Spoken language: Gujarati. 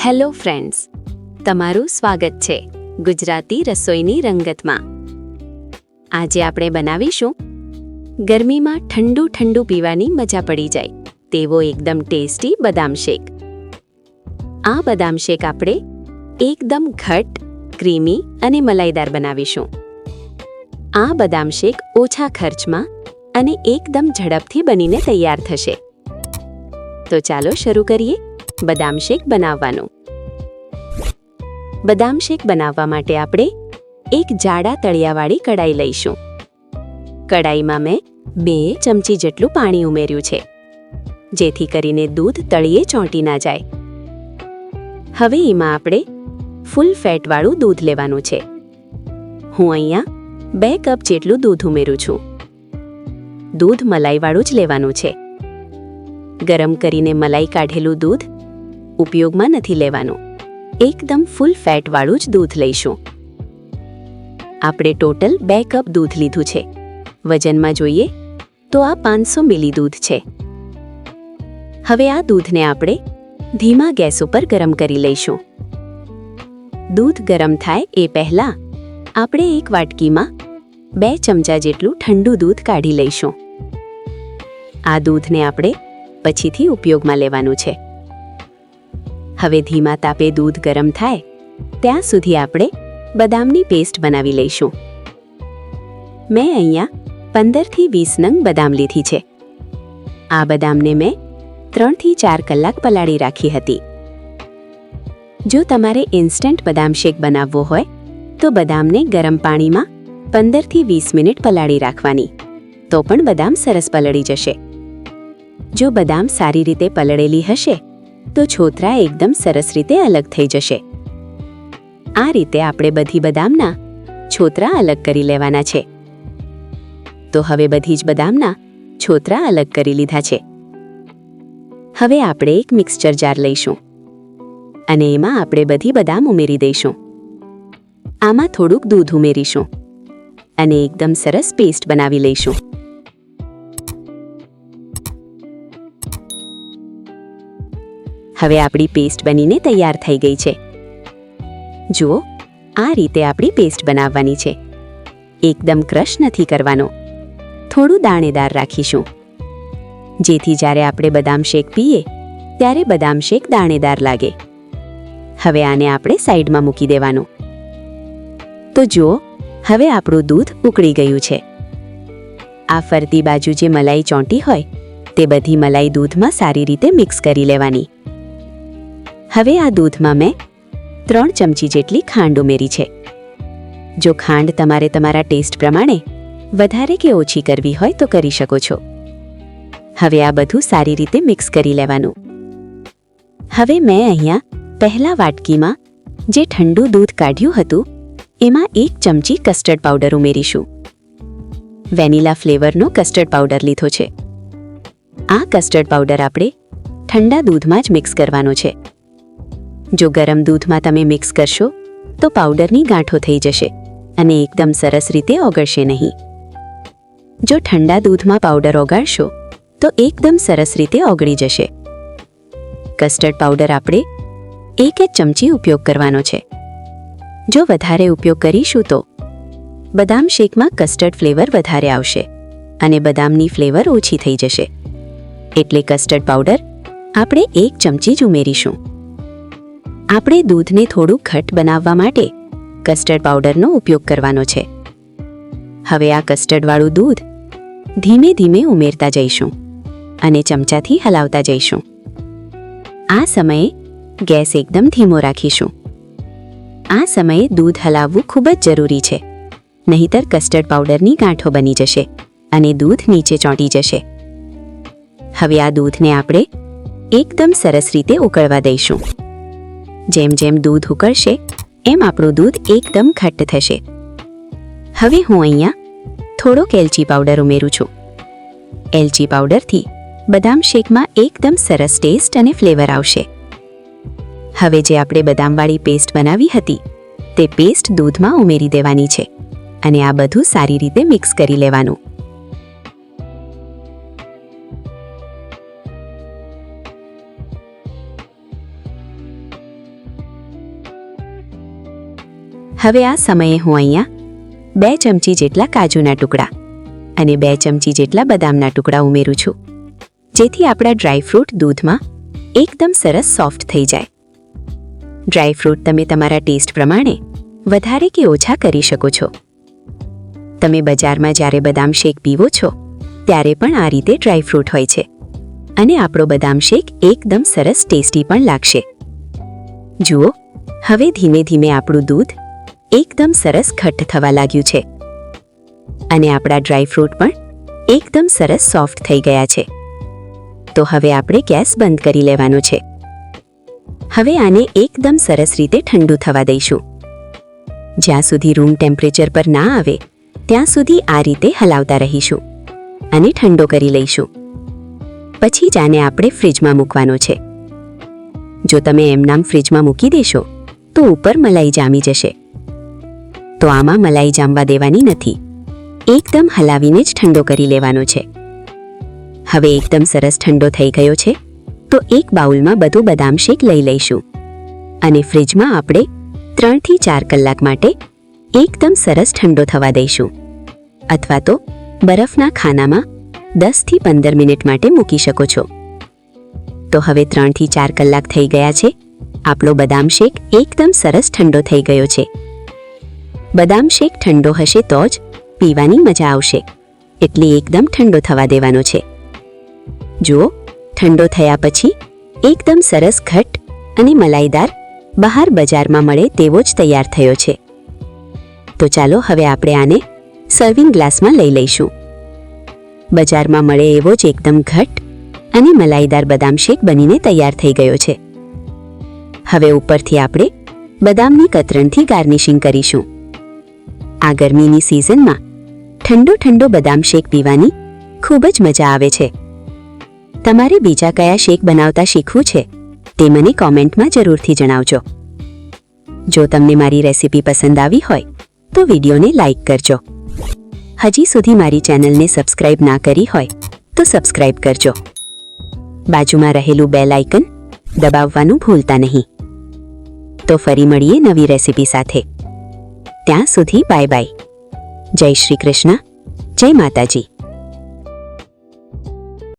હેલો ફ્રેન્ડ્સ, તમારું સ્વાગત છે ગુજરાતી રસોઈની રંગતમાં. આજે આપણે બનાવીશું ગરમીમાં ઠંડુ ઠંડુ પીવાની મજા પડી જાય તેવો એકદમ ટેસ્ટી બદામ શેક. આ બદામ શેક આપણે એકદમ ઘટ, ક્રીમી અને મલાઈદાર બનાવીશું. આ બદામ શેક ઓછા ખર્ચમાં અને એકદમ ઝડપથી બનીને તૈયાર થશે. તો ચાલો શરૂ કરીએ બદામ શેક બનાવવાનું. બદામ શેક બનાવવા માટે આપણે એક જાડા તળિયાવાળી કડાઈ લઈશું. કડાઈમાં મેં 2 ચમચી જેટલું પાણી ઉમેર્યું છે, જેથી કરીને દૂધ તળિયે ચોંટી ના જાય. હવે એમાં આપણે ફૂલ ફેટવાળું દૂધ લેવાનું છે. હું અહીંયા 2 કપ જેટલું દૂધ ઉમેરું છું. દૂધ મલાઈવાળું જ લેવાનું છે. ગરમ કરીને મલાઈ કાઢેલું દૂધ ઉપયોગમાં નથી લેવાનું. એકદમ ફૂલ ફેટવાળું જ દૂધ લઈશું. આપણે ટોટલ 2 કપ દૂધ લીધું છે. વજનમાં જોઈએ તો આ 500 મિલી દૂધ છે. હવે આ દૂધને આપણે ધીમા ગેસ ઉપર ગરમ કરી લઈશું. દૂધ ગરમ થાય એ પહેલાં આપણે એક વાટકીમાં 2 ચમચા જેટલું ઠંડુ દૂધ કાઢી લઈશું. આ દૂધને આપણે પછીથી ઉપયોગમાં લેવાનું છે. હવે ધીમા તાપે દૂધ ગરમ થાય ત્યાં સુધી આપણે બદામની પેસ્ટ બનાવી લઈશું. મેં અહીંયા 15 થી 20 નંગ બદામ લીધી છે. આ બદામને મેં 3 થી 4 કલાક પલાળી રાખી હતી. જો તમારે ઇન્સ્ટન્ટ બદામ શેક બનાવવો હોય તો બદામને ગરમ પાણીમાં 15 થી 20 મિનિટ પલાળી રાખવાની, તો પણ બદામ સરસ પલળી જશે. જો બદામ સારી રીતે પલળેલી હશે તો છોતરા એકદમ સરસ રીતે અલગ થઈ જશે. આ રીતે આપણે બધી બદામના છોતરા અલગ કરી લેવાના છે. તો હવે બધી જ બદામના છોતરા અલગ કરી લીધા છે. હવે આપણે એક મિક્સચર જાર લઈશું અને એમાં આપણે બધી બદામ ઉમેરી દઈશું. આમાં થોડુંક દૂધ ઉમેરીશું અને એકદમ સરસ પેસ્ટ બનાવી લઈશું. હવે આપણી પેસ્ટ બનીને તૈયાર થઈ ગઈ છે. જુઓ, આ રીતે આપણી પેસ્ટ બનાવવાની છે. એકદમ ક્રશ નથી કરવાનો, થોડું દાણેદાર રાખીશું, જેથી જ્યારે આપણે બદામ શેક પીએ ત્યારે બદામ શેક દાણેદાર લાગે. હવે આને આપણે સાઈડમાં મૂકી દેવાનું. તો જુઓ, હવે આપણું દૂધ ઉકળી ગયું છે. આ ફરતી બાજુ જે મલાઈ ચોંટી હોય તે બધી મલાઈ દૂધમાં સારી રીતે મિક્સ કરી લેવાની. હવે આ દૂધમાં મેં 3 ચમચી જેટલી ખાંડ ઉમેરી છે. જો ખાંડ તમારે તમારા ટેસ્ટ પ્રમાણે વધારે કે ઓછી કરવી હોય તો કરી શકો છો. હવે આ બધું સારી રીતે મિક્સ કરી લેવાનું. હવે મેં અહીંયા પહેલા વાટકીમાં જે ઠંડુ દૂધ કાઢ્યું હતું એમાં 1 ચમચી કસ્ટર્ડ પાવડર ઉમેરીશું. વેનીલા ફ્લેવરનો કસ્ટર્ડ પાવડર લીધો છે. આ કસ્ટર્ડ પાવડર આપણે ઠંડા દૂધમાં જ મિક્સ કરવાનો છે. જો ગરમ દૂધમાં તમે મિક્સ કરશો તો પાવડરની ગાંઠો થઈ જશે અને એકદમ સરસ રીતે ઓગળશે નહીં. જો ઠંડા દૂધમાં પાવડર ઓગાળશો તો એકદમ સરસ રીતે ઓગળી જશે. કસ્ટર્ડ પાવડર આપણે 1 જ ચમચી ઉપયોગ કરવાનો છે. જો વધારે ઉપયોગ કરીશું તો બદામ શેકમાં કસ્ટર્ડ ફ્લેવર વધારે આવશે અને બદામની ફ્લેવર ઓછી થઈ જશે. એટલે કસ્ટર્ડ પાવડર આપણે 1 ચમચી જ ઉમેરીશું. આપણે દૂધને થોડું ઘટ બનાવવા માટે કસ્ટર્ડ પાવડરનો ઉપયોગ કરવાનો છે. હવે આ કસ્ટર્ડવાળું દૂધ ધીમે ધીમે ઉમેરતા જઈશું અને ચમચાથી હલાવતા જઈશું. આ સમયે ગેસ એકદમ ધીમો રાખીશું. આ સમયે દૂધ હલાવવું ખૂબ જ જરૂરી છે, નહીંતર કસ્ટર્ડ પાવડરની ગાંઠો બની જશે અને દૂધ નીચે ચોંટી જશે. હવે આ દૂધને આપણે એકદમ સરસ રીતે ઉકળવા દઈશું. જેમ જેમ દૂધ ઉકળશે એમ આપણું દૂધ એકદમ ઘટ્ટ થશે. હવે હું અહીંયા થોડોક એલચી પાવડર ઉમેરું છું. એલચી પાવડરથી બદામ શેકમાં એકદમ સરસ ટેસ્ટ અને ફ્લેવર આવશે. હવે જે આપણે બદામવાળી પેસ્ટ બનાવી હતી તે પેસ્ટ દૂધમાં ઉમેરી દેવાની છે અને આ બધું સારી રીતે મિક્સ કરી લેવાનું. હવે આ સમયે હું અહીંયા 2 ચમચી જેટલા કાજુના ટુકડા અને 2 ચમચી જેટલા બદામના ટુકડા ઉમેરું છું, જેથી આપણા ડ્રાયફ્રૂટ દૂધમાં એકદમ સરસ સોફ્ટ થઈ જાય. ડ્રાયફ્રૂટ તમે તમારા ટેસ્ટ પ્રમાણે વધારે કે ઓછા કરી શકો છો. તમે બજારમાં જ્યારે બદામ શેક પીવો છો ત્યારે પણ આ રીતે ડ્રાયફ્રૂટ હોય છે અને આપણો બદામ શેક એકદમ સરસ ટેસ્ટી પણ લાગશે. જુઓ, હવે ધીમે ધીમે આપણું દૂધ એકદમ સરસ ઘટ્ટ થવા લાગ્યું છે અને આપણા ડ્રાયફ્રૂટ પણ એકદમ સરસ સોફ્ટ થઈ ગયા છે. તો હવે આપણે ગેસ બંધ કરી લેવાનો છે. હવે આને એકદમ સરસ રીતે ઠંડુ થવા દઈશું. જ્યાં સુધી રૂમ ટેમ્પરેચર પર ના આવે ત્યાં સુધી આ રીતે હલાવતા રહીશું અને ઠંડો કરી લઈશું. પછી જ આને આપણે ફ્રીજમાં મૂકવાનો છે. જો તમે એમનામ ફ્રીજમાં મૂકી દેશો તો ઉપર મલાઈ જામી જશે. તો આમાં મલાઈ જામવા દેવાની નથી, એકદમ હલાવીને જ ઠંડો કરી લેવાનો છે. હવે એકદમ સરસ ઠંડો થઈ ગયો છે તો એક બાઉલમાં બધું બદામ શેક લઈ લઈશું અને ફ્રીજમાં આપણે 3 થી 4 કલાક માટે એકદમ સરસ ઠંડો થવા દઈશું, અથવા તો બરફના ખાનામાં 10 થી 15 મિનિટ માટે મૂકી શકો છો. તો હવે 3 થી 4 કલાક થઈ ગયા છે. આપણો બદામ શેક એકદમ સરસ ઠંડો થઈ ગયો છે. બદામ શેક ઠંડો હશે તો જ પીવાની મજા આવશે, એટલે એકદમ ઠંડો થવા દેવાનો છે. જુઓ, ઠંડો થયા પછી એકદમ સરસ ઘટ્ટ અને મલાઈદાર બહાર બજારમાં મળે તેવો જ તૈયાર થયો છે. તો ચાલો હવે આપણે આને સર્વિંગ ગ્લાસમાં લઈ લઈશું. બજારમાં મળે એવો જ એકદમ ઘટ્ટ અને મલાઈદાર બદામ શેક બનીને તૈયાર થઈ ગયો છે. હવે ઉપરથી આપણે બદામની કતરણથી ગાર્નિશિંગ કરીશું. આ ગરમીની સિઝનમાં ઠંડો ઠંડો બદામ શેક પીવાની ખૂબ જ મજા આવે છે. તમારે બીજા કયા શેક બનાવતા શીખવું છે તે મને કોમેન્ટમાં જરૂરથી જણાવજો. જો તમને મારી રેસિપી પસંદ આવી હોય તો વિડીયોને લાઈક કરજો. હજી સુધી મારી ચેનલને સબસ્ક્રાઇબ ના કરી હોય તો સબસ્ક્રાઇબ કરજો. બાજુમાં રહેલું બેલ આઇકન દબાવવાનું ભૂલતા નહીં. તો ફરી મળીએ નવી રેસિપી સાથે. ત્યાં સુધી બાય બાય. જય શ્રી કૃષ્ણ, જય માતાજી.